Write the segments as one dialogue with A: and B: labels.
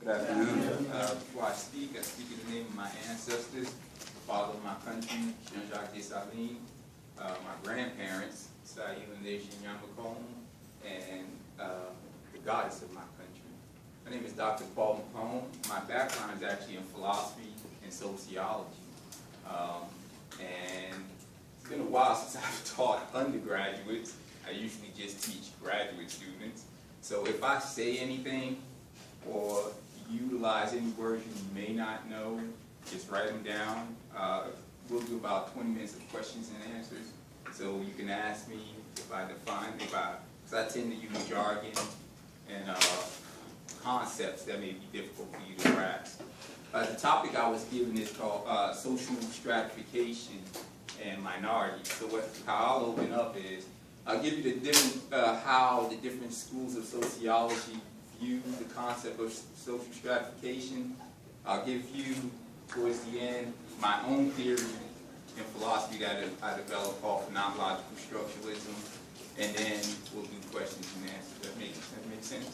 A: Good afternoon. Before I speak in the name of my ancestors, the father of my country, Jean-Jacques Dessalines, my grandparents, Sayun Nation Mocombe, and the goddess of my country. My name is Dr. Paul Mocombe. My background is actually in philosophy and sociology. And it's been a while since I've taught undergraduates. I usually just teach graduate students. So if I say anything or utilize any words you may not know, just write them down. We'll do about 20 minutes of questions and answers. So you can ask me if I define, because I tend to use jargon and concepts that may be difficult for you to grasp. The topic I was given is called social stratification and minorities. So how I'll open up is, I'll give you the different, how the different schools of sociology view the concept of social stratification. I'll give you, towards the end, my own theory in philosophy that I developed called phenomenological structuralism, and then we'll do questions and answers. That makes sense?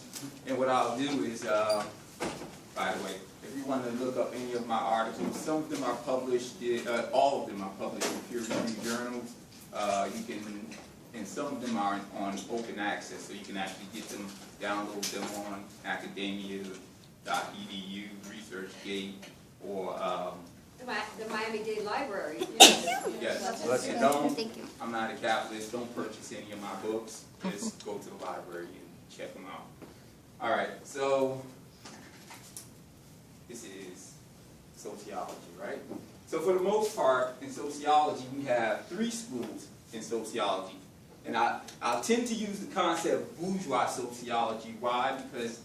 A: And what I'll do is, by the way, if you want to look up any of my articles, some of them are published, all of them are published in peer-reviewed journals. You can, and some of them are on open access, so you can actually get them, download them on academia.edu, ResearchGate, or
B: the Miami-Dade Library.
A: Yes. And I'm not a capitalist. Don't purchase any of my books. Just go to the library and check them out. All right. So this is sociology, right? So for the most part, in sociology, we have 3 schools in sociology. And I tend to use the concept bourgeois sociology. Why? Because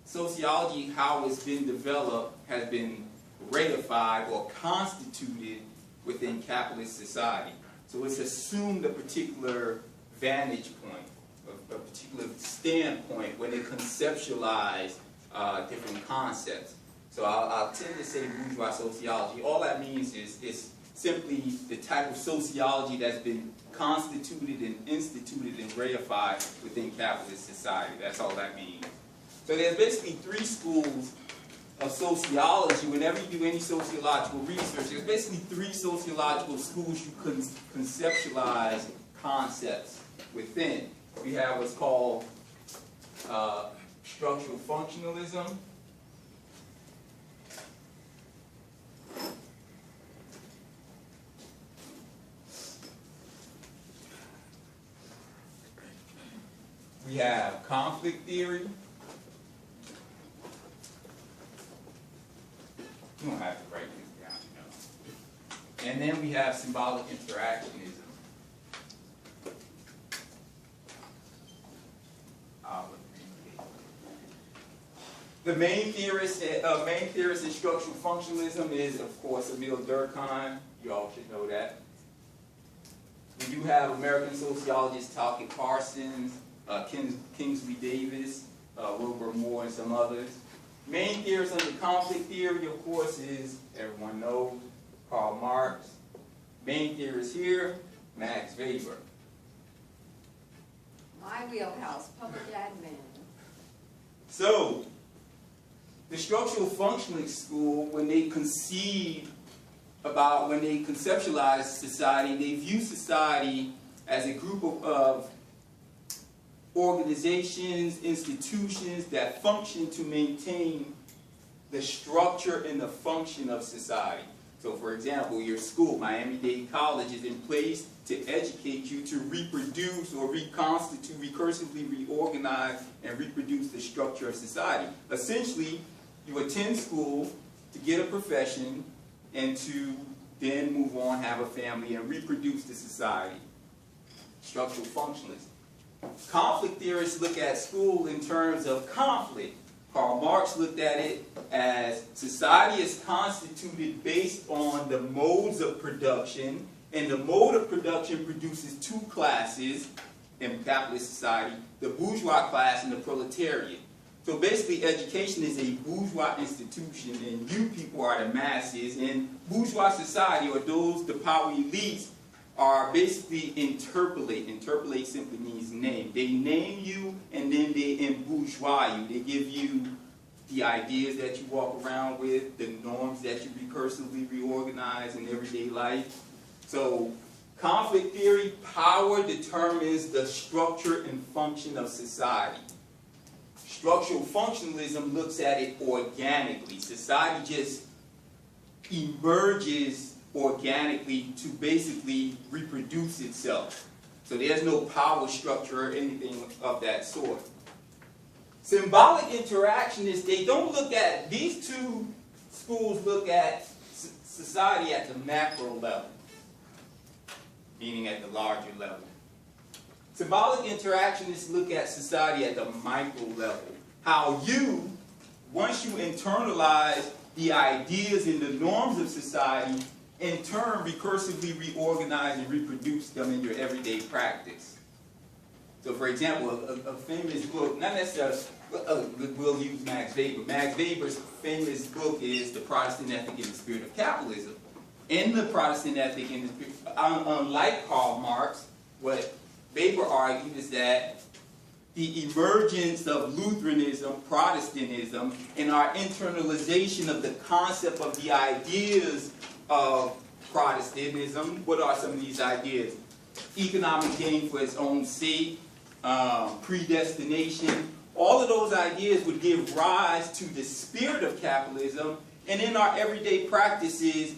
A: sociology, how it's been developed, has been reified or constituted within capitalist society. So it's assumed a particular vantage point, a particular standpoint when they conceptualize different concepts. So I'll tend to say bourgeois sociology. All that means is it's simply the type of sociology that's been constituted and instituted and reified within capitalist society. That's all that means. So there's basically 3 schools of sociology. Whenever you do any sociological research, there's basically 3 sociological schools you can conceptualize concepts within. We have what's called structural functionalism. We have conflict theory. You don't have to write this down, you know. And then we have symbolic interactionism. The main theorist in structural functionalism is, of course, Emile Durkheim. You all should know that. We do have American sociologists Talcott Parsons, Kingsley Davis, Wilbur Moore, and some others. Main theorists under conflict theory, of course, is, everyone knows, Karl Marx. Main theorist here, Max Weber.
B: My wheelhouse, public admin.
A: So, the structural functionalist school, when they conceptualize society, they view society as a group of organizations, institutions that function to maintain the structure and the function of society. So for example, your school, Miami-Dade College, is in place to educate you to reproduce or reconstitute, recursively reorganize, and reproduce the structure of society. Essentially, you attend school to get a profession and to then move on, have a family, and reproduce the society. Structural functionalism. Conflict theorists look at school in terms of conflict. Karl Marx looked at it as society is constituted based on the modes of production, and the mode of production produces 2 classes in capitalist society, the bourgeois class and the proletariat. So basically education is a bourgeois institution, and you people are the masses, and bourgeois society, or those, the power elites, are basically interpolate. Interpolate simply means name. They name you and then they embourgeois you. They give you the ideas that you walk around with, the norms that you recursively reorganize in everyday life. So, conflict theory, power determines the structure and function of society. Structural functionalism looks at it organically. Society just emerges organically to basically reproduce itself. So there's no power structure or anything of that sort. Symbolic interactionists, they don't look at, these two schools look at society at the macro level, meaning at the larger level. Symbolic interactionists look at society at the micro level. How you, once you internalize the ideas and the norms of society, in turn recursively reorganize and reproduce them in your everyday practice. So for example, a famous book, not necessarily, we'll use Max Weber. Max Weber's famous book is The Protestant Ethic and the Spirit of Capitalism. In the Protestant Ethic and the Spirit, unlike Karl Marx, what Weber argued is that the emergence of Lutheranism, Protestantism, and our internalization of the concept of the ideas of Protestantism. What are some of these ideas? Economic gain for its own sake, predestination. All of those ideas would give rise to the spirit of capitalism, and in our everyday practices,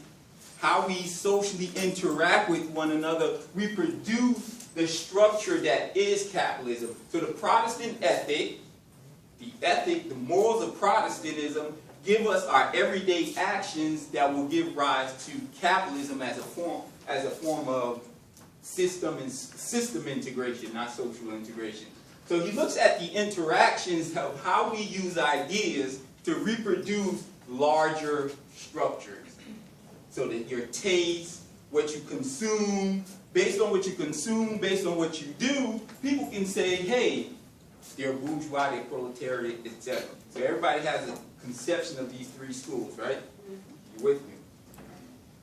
A: how we socially interact with one another, reproduce the structure that is capitalism. So the Protestant ethic, the morals of Protestantism, give us our everyday actions that will give rise to capitalism as a form of system integration, not social integration. So he looks at the interactions of how we use ideas to reproduce larger structures. So that your taste, what you consume, based on what you consume, based on what you do, people can say, hey, they're bourgeois, they're proletariat, etc. So everybody has a conception of these three schools, right? You with me?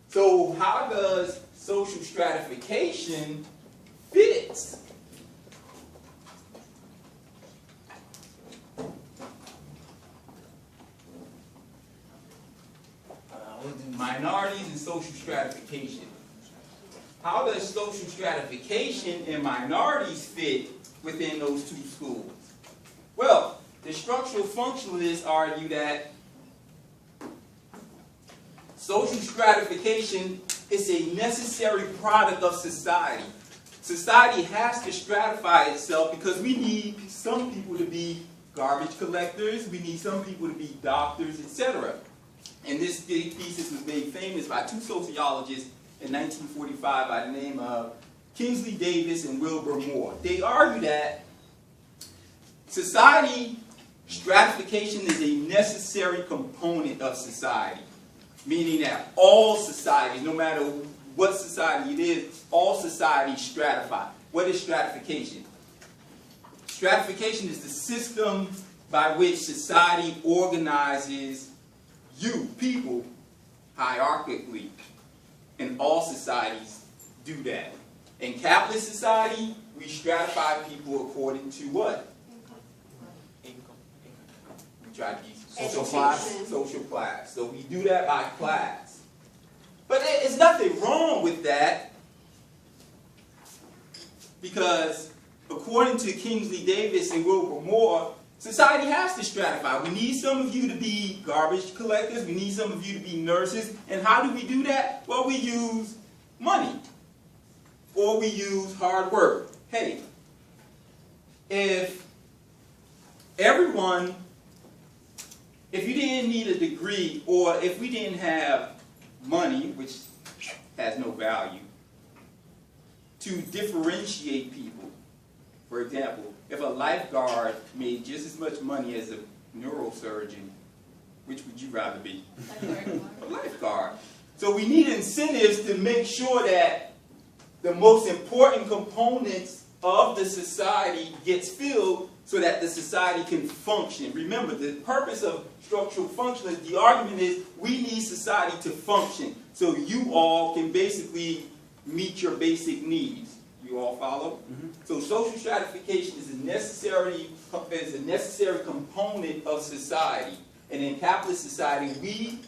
A: So how does social stratification fit? We'll do minorities and social stratification. How does social stratification and minorities fit within those two schools? Well, the structural functionalists argue that social stratification is a necessary product of society. Society has to stratify itself because we need some people to be garbage collectors, we need some people to be doctors, etc. And this thesis was made famous by two sociologists in 1945 by the name of Kingsley Davis and Wilbur Moore. They argue that society stratification is a necessary component of society, meaning that all societies, no matter what society it is, all societies stratify. What is stratification? Stratification is the system by which society organizes you, people, hierarchically. And all societies do that. In capitalist society, we stratify people according to what? Income. We try to be social class. Social class. So we do that by class. But there's nothing wrong with that, because according to Kingsley Davis and Wilbur Moore, society has to stratify. We need some of you to be garbage collectors. We need some of you to be nurses. And how do we do that? Well, we use money. Or we use hard work. Hey, if you didn't need a degree, or if we didn't have money, which has no value, to differentiate people, for example, if a lifeguard made just as much money as a neurosurgeon, which would you rather be? A lifeguard. So we need incentives to make sure that the most important components of the society gets filled so that the society can function. Remember, the purpose of structural functionalism, the argument is we need society to function so you all can basically meet your basic needs. You all follow? Mm-hmm. So social stratification is a necessary component of society. And in capitalist society, we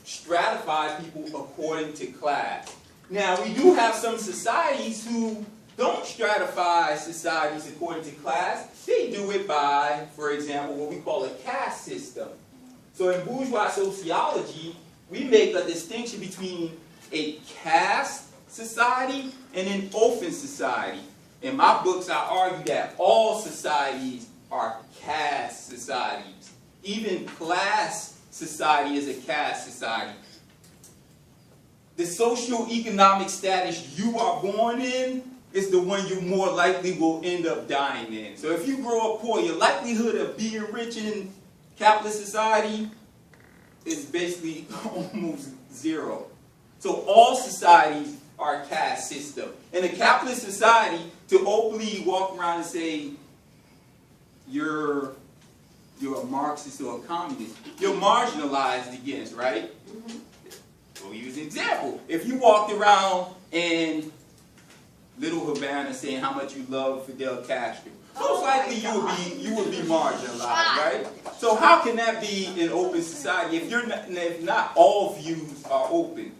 A: stratify people according to class. Now, we do have some societies who don't stratify societies according to class. They do it by, for example, what we call a caste system. So in bourgeois sociology, we make a distinction between a caste society and an open society. In my books, I argue that all societies are caste societies. Even class society is a caste society. The socioeconomic status you are born in is the one you more likely will end up dying in. So if you grow up poor, your likelihood of being rich in capitalist society is basically almost zero. So all societies are a caste system. In a capitalist society, to openly walk around and say you're a Marxist or a communist, you're marginalized against, right? Mm-hmm. We'll use an example. If you walked around in Little Havana saying how much you love Fidel Castro, most likely you would be marginalized, right? So how can that be an open society if not all views are open?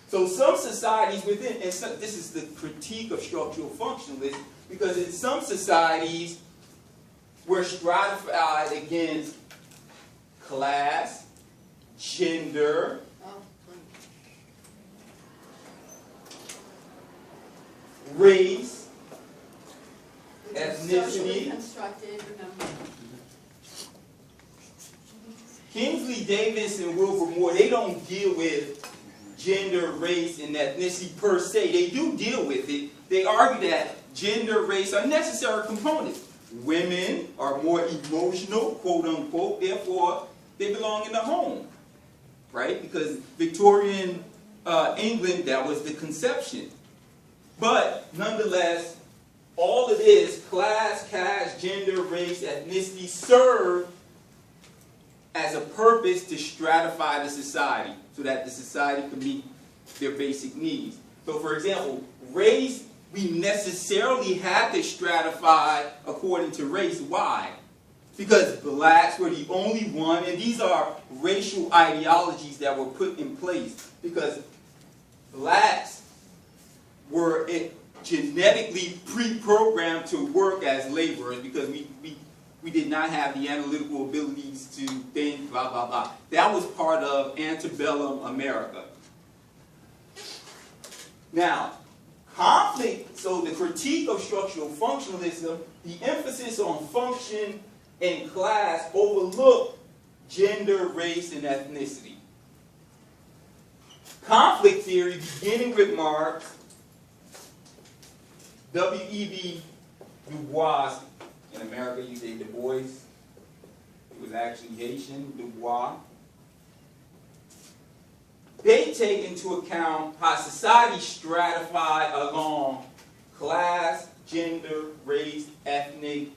A: So some societies within, and this is the critique of structural functionalism, because in some societies we're stratified against class, gender, race, ethnicity. Kingsley Davis and Wilbur Moore, they don't deal with gender, race, and ethnicity per se. They do deal with it. They argue that gender, race are necessary components. Women are more emotional, quote unquote, therefore they belong in the home, right? Because Victorian England, that was the conception. But nonetheless, all of this, class, caste, gender, race, ethnicity, serve as a purpose to stratify the society so that the society can meet their basic needs. So for example, race, we necessarily have to stratify according to race. Why? Because blacks were the only one, and these are racial ideologies that were put in place because blacks were genetically pre-programmed to work as laborers because we did not have the analytical abilities to think, blah, blah, blah. That was part of antebellum America. Now, conflict, so the critique of structural functionalism, the emphasis on function and class overlooked gender, race, and ethnicity. Conflict theory, beginning with Marx, W.E.B. Du Bois, in America you say Du Bois, it was actually Haitian, Du Bois. They take into account how society stratified along class, gender, race, ethnic,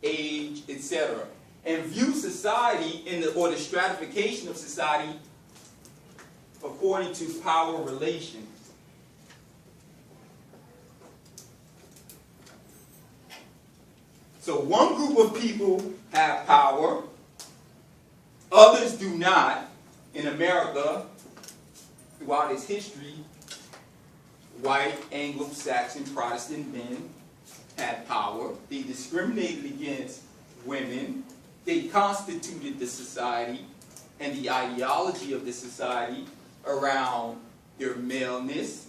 A: age, etc. And view society or the stratification of society according to power relations. So one group of people have power, others do not. In America, throughout its history, white, Anglo-Saxon, Protestant men had power. They discriminated against women. They constituted the society and the ideology of the society around their maleness,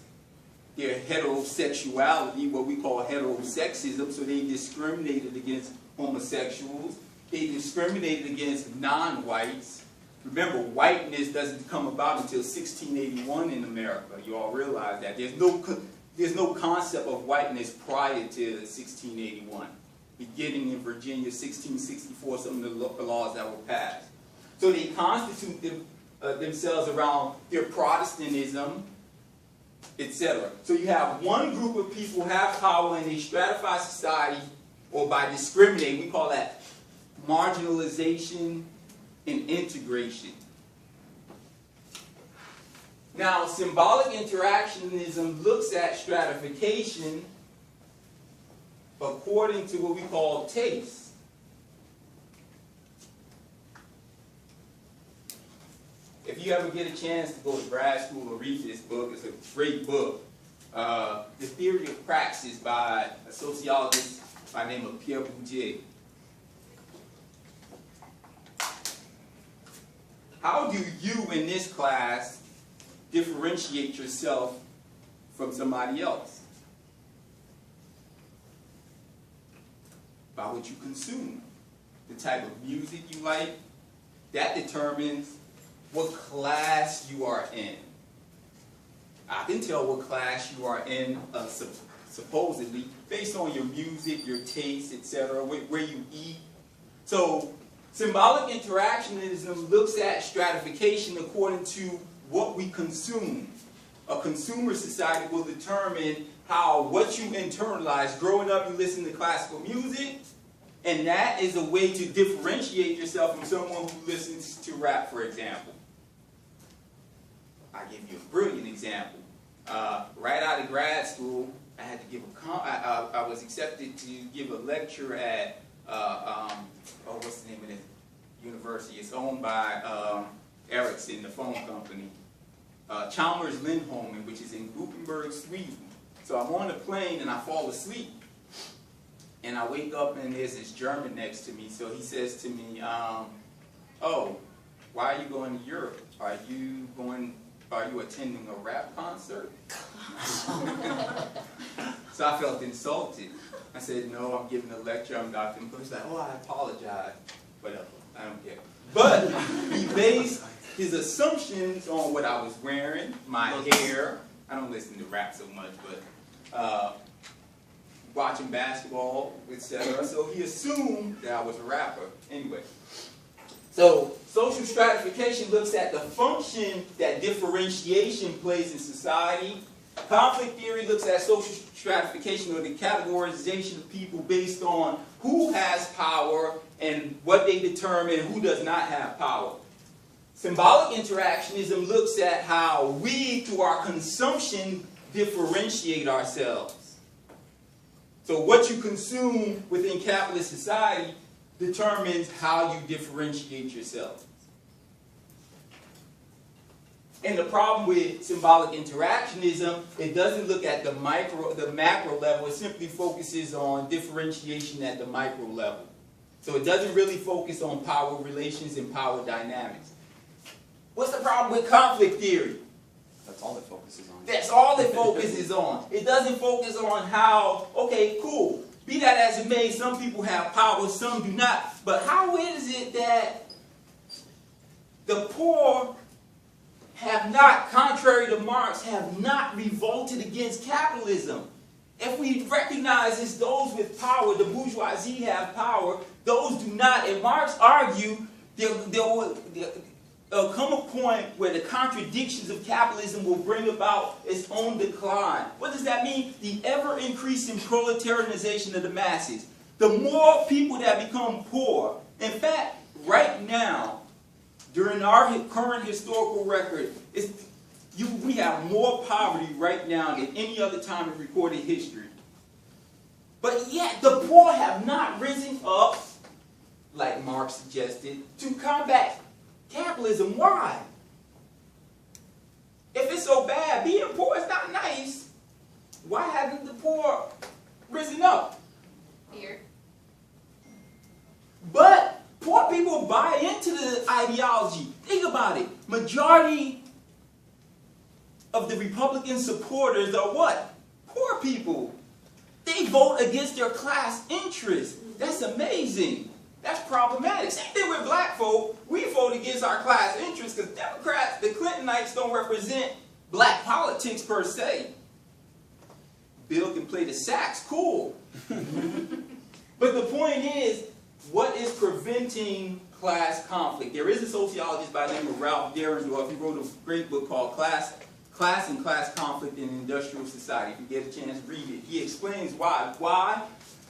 A: their heterosexuality, what we call heterosexism. So they discriminated against homosexuals. They discriminated against non-whites. Remember, whiteness doesn't come about until 1681 in America. You all realize that. There's no concept of whiteness prior to 1681. Beginning in Virginia, 1664, some of the laws that were passed. So they constitute themselves around their Protestantism, etc. So you have one group of people who have power and they stratify society, or by discriminating, we call that marginalization and integration. Now, symbolic interactionism looks at stratification according to what we call taste. If you ever get a chance to go to grad school or read this book, it's a great book. The Theory of Praxis by a sociologist by the name of Pierre Bourdieu. How do you in this class differentiate yourself from somebody else? By what you consume. The type of music you like, that determines what class you are in. I can tell what class you are in supposedly based on your music, your taste, etc., where you eat. So symbolic interactionism looks at stratification according to what we consume. A consumer society will determine how what you internalize. Growing up, you listen to classical music, and that is a way to differentiate yourself from someone who listens to rap, for example. I'll give you a brilliant example. Right out of grad school, I had to give I was accepted to give a lecture at what's the name of the university? It's owned by Ericsson, the phone company. Chalmers Lindholmen, which is in Gothenburg, Sweden. So I'm on the plane and I fall asleep. And I wake up and there's this German next to me. So he says to me, oh, why are you going to Europe? Are you attending a rap concert? So I felt insulted. I said, no, I'm giving a lecture, I'm Dr. He's like, oh, I apologize. Whatever, I don't care. But he based his assumptions on what I was wearing, my hair. I don't listen to rap so much, but watching basketball, etc. So he assumed that I was a rapper. Anyway. So social stratification looks at the function that differentiation plays in society. Conflict theory looks at social stratification, or the categorization of people based on who has power and what they determine who does not have power. Symbolic interactionism looks at how we, through our consumption, differentiate ourselves. So what you consume within capitalist society determines how you differentiate yourself. And the problem with symbolic interactionism, it doesn't look at the macro level. It simply focuses on differentiation at the micro level. So it doesn't really focus on power relations and power dynamics. What's the problem with conflict theory?
C: That's all it focuses on.
A: That's all it focuses on. It doesn't focus on how, okay, cool. Be that as it may, some people have power, some do not. But how is it that the poor have not, contrary to Marx, have not revolted against capitalism? If we recognize it's those with power, the bourgeoisie have power, those do not. And Marx argued there'll come a point where the contradictions of capitalism will bring about its own decline. What does that mean? The ever-increasing proletarianization of the masses. The more people that become poor. In fact, right now, during our current historical record, we have more poverty right now than any other time in recorded history. But yet, the poor have not risen up, like Marx suggested, to combat capitalism. Why? If it's so bad, being poor is not nice, why haven't the poor risen up?
B: Fear.
A: But poor people buy into the ideology. Think about it. Majority of the Republican supporters are what? Poor people. They vote against their class interests. That's amazing. That's problematic. Same thing with black folk. We vote against our class interests because Democrats, the Clintonites, don't represent black politics per se. Bill can play the sax, cool. But the point is, what is preventing class conflict? There is a sociologist by the name of Ralph Dahrendorf. He wrote a great book called Class and Class Conflict in Industrial Society. If you get a chance, read it. He explains why. Why?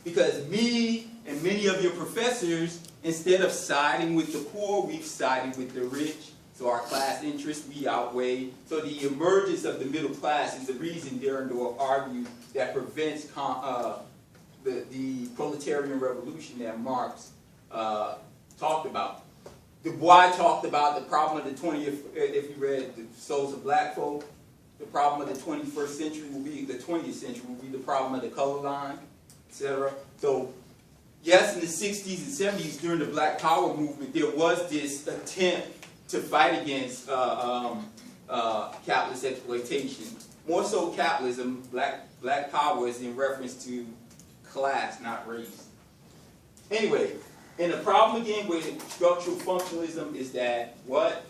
A: Because me and many of your professors, instead of siding with the poor, we've sided with the rich. So our class interests, we outweigh. So the emergence of the middle class is the reason Derrida argued that prevents the proletarian revolution that Marx talked about. Du Bois talked about the problem of the 20th, if you read The Souls of Black Folk, the problem of the 21st century will be, the 20th century will be the problem of the color line, etc. So, yes, in the 60s and 70s, during the Black Power movement, there was this attempt to fight against capitalist exploitation. More so capitalism, black power is in reference to class, not race. Anyway, and the problem again with structural functionalism is that what?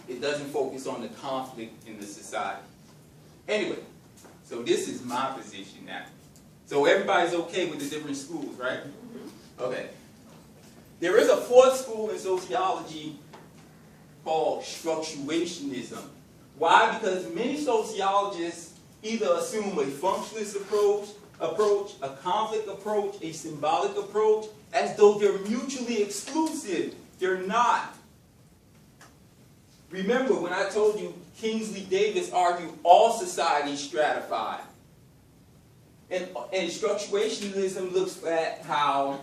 A: It doesn't focus on the conflict in the society. Anyway, so this is my position now. So everybody's okay with the different schools, right? Okay. There is a fourth school in sociology called Structurationism. Why? Because many sociologists either assume a functionalist approach, a conflict approach, a symbolic approach, as though they're mutually exclusive. They're not. Remember when I told you Kingsley Davis argued all societies stratified. And structurationism looks at how,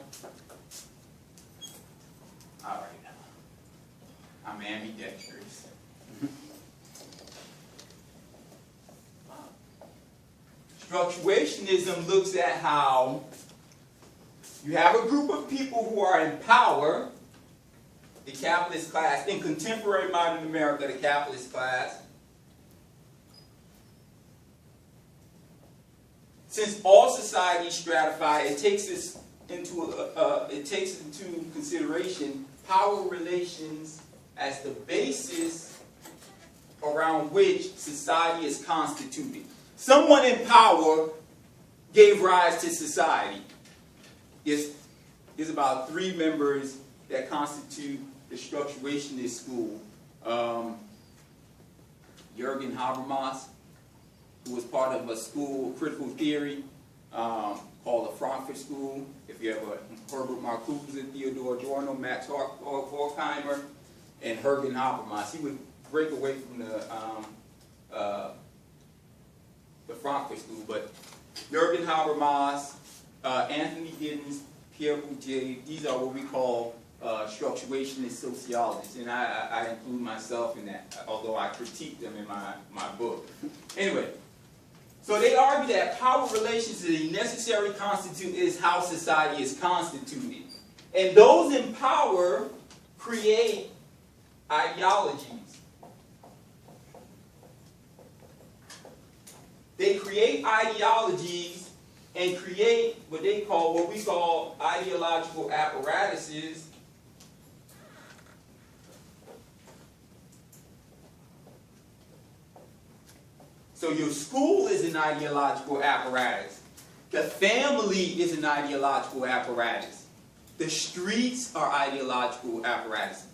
A: all right, I'm ambidextrous. Structurationism looks at how you have a group of people who are in power, the capitalist class, in contemporary modern America, the capitalist class. Since all societies stratify, it takes into consideration power relations as the basis around which society is constituted. Someone in power gave rise to society. There's about 3 members that constitute the Structurationist school. Jürgen Habermas, who was part of a school of critical theory called the Frankfurt School. If you have Herbert Marcuse, Theodor Adorno, Max Horkheimer, and Jürgen Habermas. He would break away from the Frankfurt School, but Jürgen Habermas, Anthony Giddens, Pierre Bourdieu, these are what we call structurationist sociologists, and I include myself in that, although I critique them in my book. Anyway, so they argue that power relations is a necessary constitute is how society is constituted. And those in power create ideologies. They create ideologies and create what we call ideological apparatuses So your school is an ideological apparatus. The family is an ideological apparatus. The streets are ideological apparatus.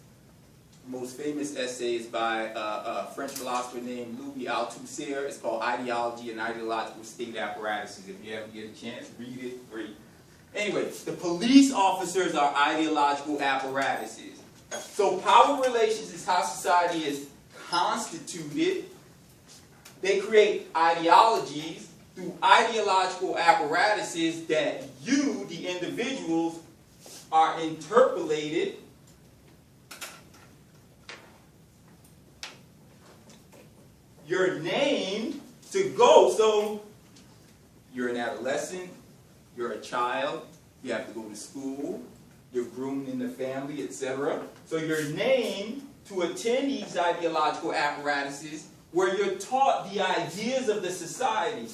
A: The most famous essay is by a French philosopher named Louis Althusser. It's called Ideology and Ideological State Apparatuses. If you ever get a chance, read it. Great. Anyway, the police officers are ideological apparatuses. So power relations is how society is constituted. They create ideologies through ideological apparatuses that you, the individuals, are interpolated you're named to go. So you're an adolescent, you're a child, you have to go to school, you're groomed in the family, etc. So you're named to attend these ideological apparatuses where you're taught the ideas of the society.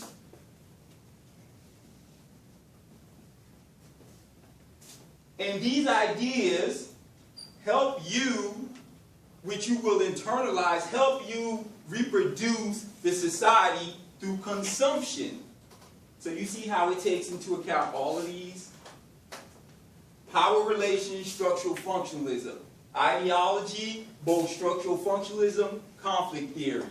A: And these ideas help you, which you will internalize, help you reproduce the society through consumption. So you see how it takes into account all of these? Power relations, structural functionalism. Ideology, both structural functionalism, conflict theory.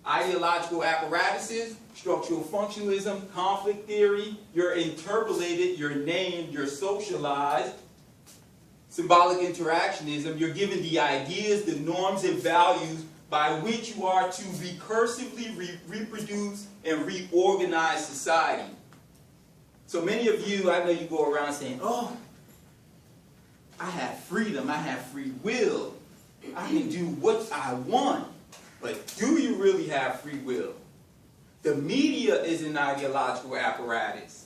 A: Ideological apparatuses, structural functionalism, conflict theory. You're interpolated, you're named, you're socialized. symbolic interactionism, you're given the ideas, the norms, and values by which you are to recursively reproduce and reorganize society. So many of you, I know you go around saying, oh, I have freedom, I have free will, I can do what I want. But do you really have free will? The media is an ideological apparatus.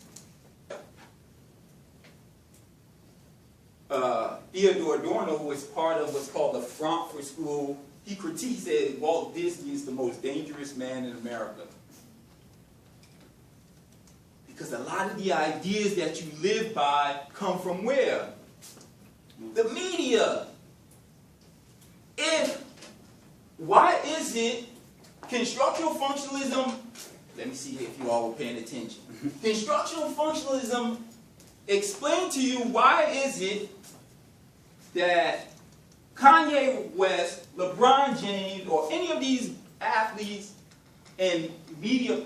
A: Theodore Adorno, who was part of what's called the Frankfurt School, he said Walt Disney is the most dangerous man in America. Because a lot of the ideas that you live by come from where? The media. Why is it, can structural functionalism, let me see if you all were paying attention. Can structural functionalism explain to you why is it that Kanye West, LeBron James, or any of these athletes and media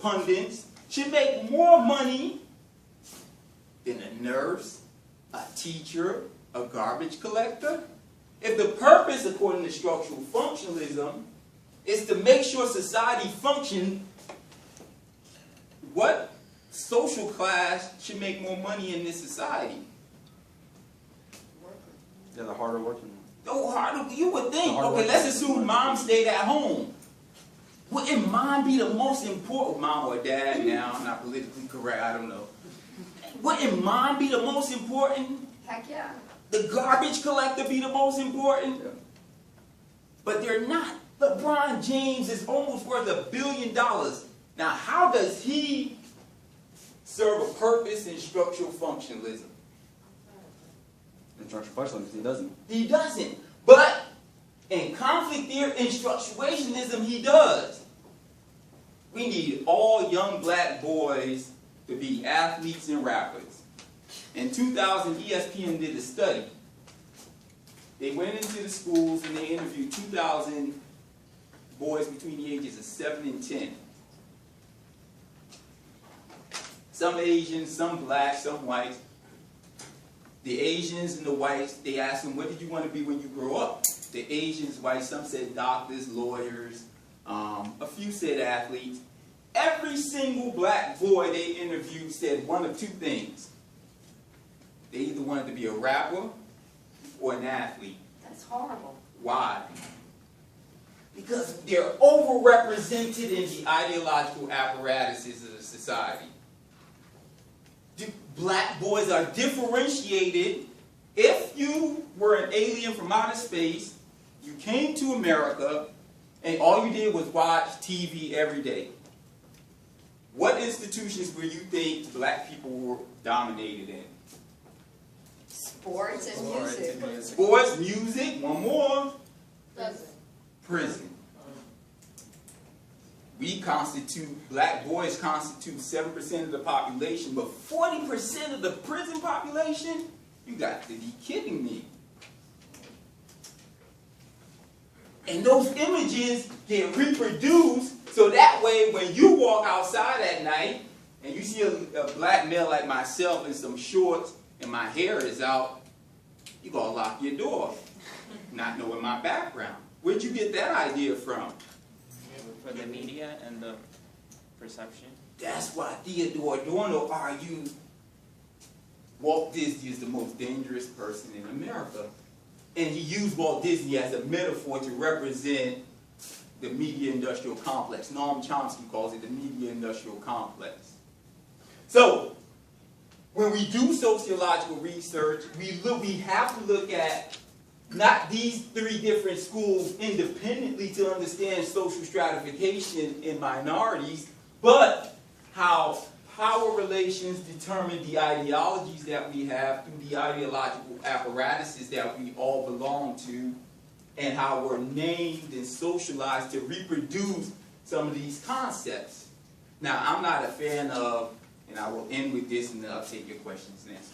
A: pundits should make more money than a nurse, a teacher, a garbage collector? If the purpose, according to structural functionalism, is to make sure society functions, what social class should make more money in this society?
C: They're the harder working.
A: No, harder, you would think. Okay, let's assume mom stayed at home. Wouldn't mom be the most important, mom or dad now, I'm not politically correct, I don't know. Wouldn't mom be the most important?
B: Heck yeah.
A: The garbage collector be the most important?
C: Yeah.
A: But they're not. LeBron James is almost worth $1 billion. Now, how does he serve a purpose in structural functionalism?
C: In structural functionalism, he doesn't.
A: He doesn't. But in conflict theory, in structurationism, he does. We need all young black boys to be athletes and rappers. In 2000, ESPN did a study. They went into the schools and they interviewed 2,000 boys between the ages of 7 and 10. Some Asians, some black, some white. The Asians and the whites, they asked them, what did you want to be when you grow up? The Asians, whites, some said doctors, lawyers, a few said athletes. Every single black boy they interviewed said one of two things. They either wanted to be a rapper or an athlete.
B: That's horrible.
A: Why? Because they're overrepresented in the ideological apparatuses of the society. Black boys are differentiated. If you were an alien from outer space, you came to America, and all you did was watch TV every day. What institutions were you think black people were dominated in?
B: Sports and music.
A: Sports, music, one more. Prison. Black boys constitute 7% of the population, but 40% of the prison population? You got to be kidding me. And those images get reproduced, so that way when you walk outside at night, and you see a black male like myself in some shorts, and my hair is out, you're going to lock your door, not knowing my background. Where'd you get that idea from?
D: For the media and the perception.
A: That's why Theodore Adorno argued Walt Disney is the most dangerous person in America. And he used Walt Disney as a metaphor to represent the media industrial complex. Noam Chomsky calls it the media industrial complex. So, when we do sociological research, we have to look at not these three different schools independently to understand social stratification in minorities, but how power relations determine the ideologies that we have through the ideological apparatuses that we all belong to, and how we're named and socialized to reproduce some of these concepts. Now, I'm not a fan of, and I will end with this and then I'll take your questions and answers.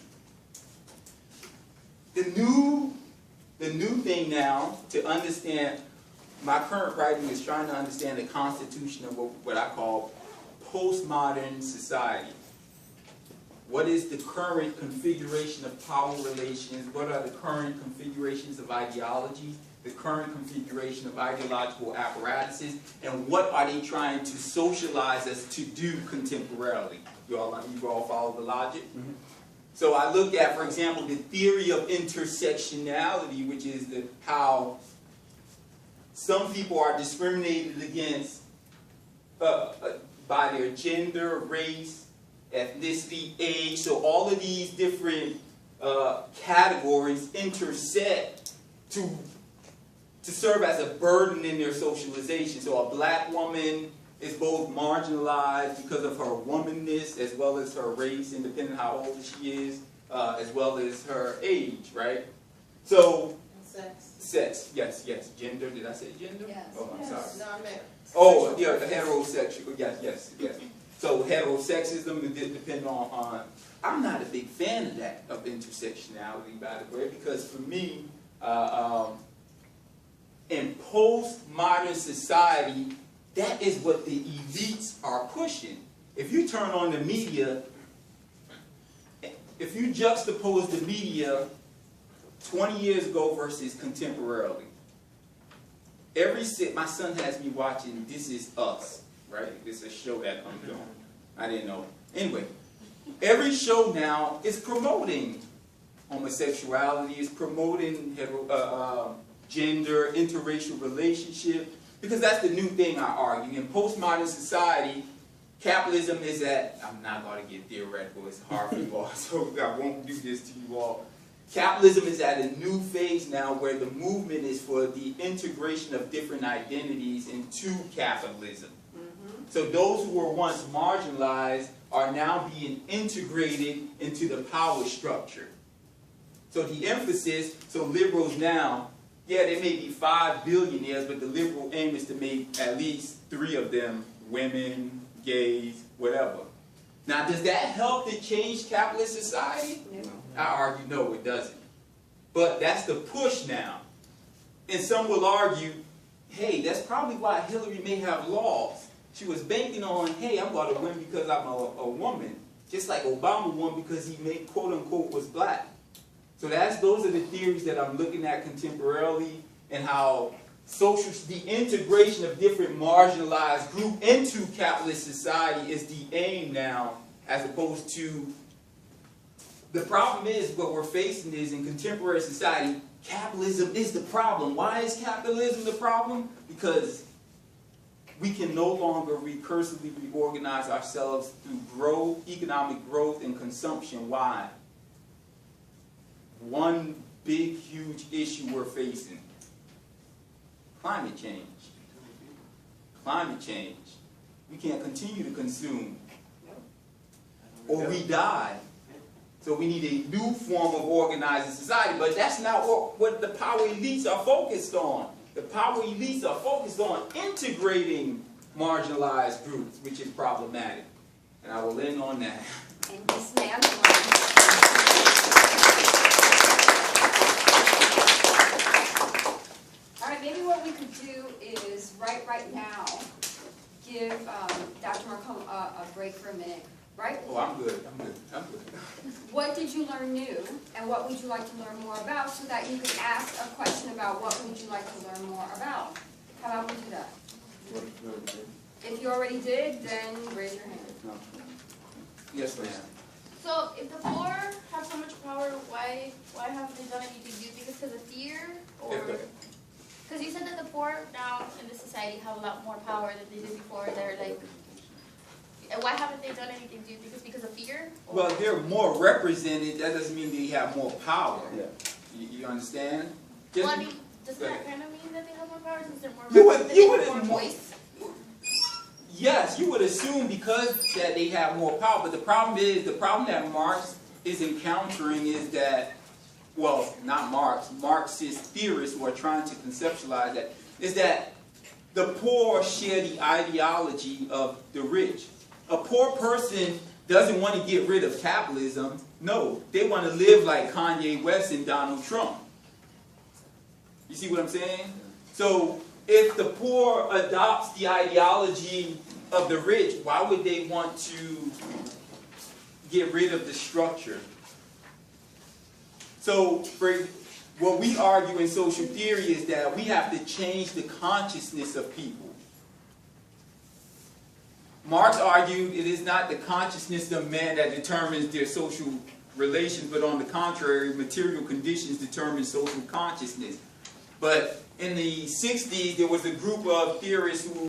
A: The new thing now to understand, my current writing is trying to understand the constitution of what I call postmodern society. What is the current configuration of power relations? What are the current configurations of ideologies? The current configuration of ideological apparatuses? And what are they trying to socialize us to do contemporarily? You all follow the logic?
C: Mm-hmm.
A: So I look at, for example, the theory of intersectionality, which is how some people are discriminated against by their gender, race, ethnicity, age. So all of these different categories intersect to serve as a burden in their socialization. So a black woman is both marginalized because of her womanness as well as her race, independent how old she is, as well as her age, right? So, sex, yes, gender, did I say gender?
B: Yes.
A: Oh, I'm sorry.
E: No, I meant.
A: Oh, yeah, the heterosexual, yes. So heterosexism depend on, I'm not a big fan of that, of intersectionality, by the way, because for me, in postmodern society, that is what the elites are pushing. If you turn on the media, if you juxtapose the media 20 years ago versus contemporarily, my son has me watching This Is Us, right? This is a show that comes on. I didn't know. Anyway, every show now is promoting homosexuality, is promoting gender, interracial relationship, because that's the new thing I argue. In postmodern society, capitalism is at, I'm not going to get theoretical, it's hard for you all, so I won't do this to you all. Capitalism is at a new phase now where the movement is for the integration of different identities into capitalism. So those who were once marginalized are now being integrated into the power structure. So the emphasis, so liberals now, yeah, there may be 5 billionaires, but the liberal aim is to make at least 3 of them women, gays, whatever. Now, does that help to change capitalist society?
B: No.
A: I argue no, it doesn't. But that's the push now. And some will argue, hey, that's probably why Hillary may have lost. She was banking on, hey, I'm going to win because I'm a woman. Just like Obama won because he made, quote unquote, was black. So those are the theories that I'm looking at contemporarily, and how the integration of different marginalized groups into capitalist society is the aim now, as opposed to, the problem is what we're facing is in contemporary society, capitalism is the problem. Why is capitalism the problem? Because we can no longer recursively reorganize ourselves through economic growth and consumption. Why? One big, huge issue we're facing. Climate change. Climate change. We can't continue to consume, or we die. So we need a new form of organizing society, but that's not what the power elites are focused on. The power elites are focused on integrating marginalized groups, which is problematic. And I will end on that.
B: And dismantling. All right, maybe what we could do is right now give Dr. Mocombe a break for a minute. Right?
A: Oh, I'm good.
B: What did you learn new, and what would you like to learn more about, so that you could ask a question about what would you like to learn more about? How about we do that? If you already did, then raise your hand.
A: Yes, ma'am.
E: So if the poor have so much power, why haven't they done anything? Do you think it's because of fear, or because you said that the poor now in this society have a lot more power than they did before? They're like, and why haven't they done anything? Do you think it's because of fear? Or?
A: Well, they're more represented. That doesn't mean they have more power.
C: Yeah.
A: You understand?
E: Well, I mean, doesn't that kind of mean that they have more power since they're more
A: more
E: voice?
A: Yes, you would assume because that they have more power, but the problem that Marx is encountering is that, well, not Marx, Marxist theorists who are trying to conceptualize that, is that the poor share the ideology of the rich. A poor person doesn't want to get rid of capitalism. No, they want to live like Kanye West and Donald Trump. You see what I'm saying? So if the poor adopts the ideology of the rich, why would they want to get rid of the structure. So what we argue in social theory is that we have to change the consciousness of people. Marx argued it is not the consciousness of man that determines their social relations, but on the contrary, material conditions determine social consciousness. But in the 60s, there was a group of theorists who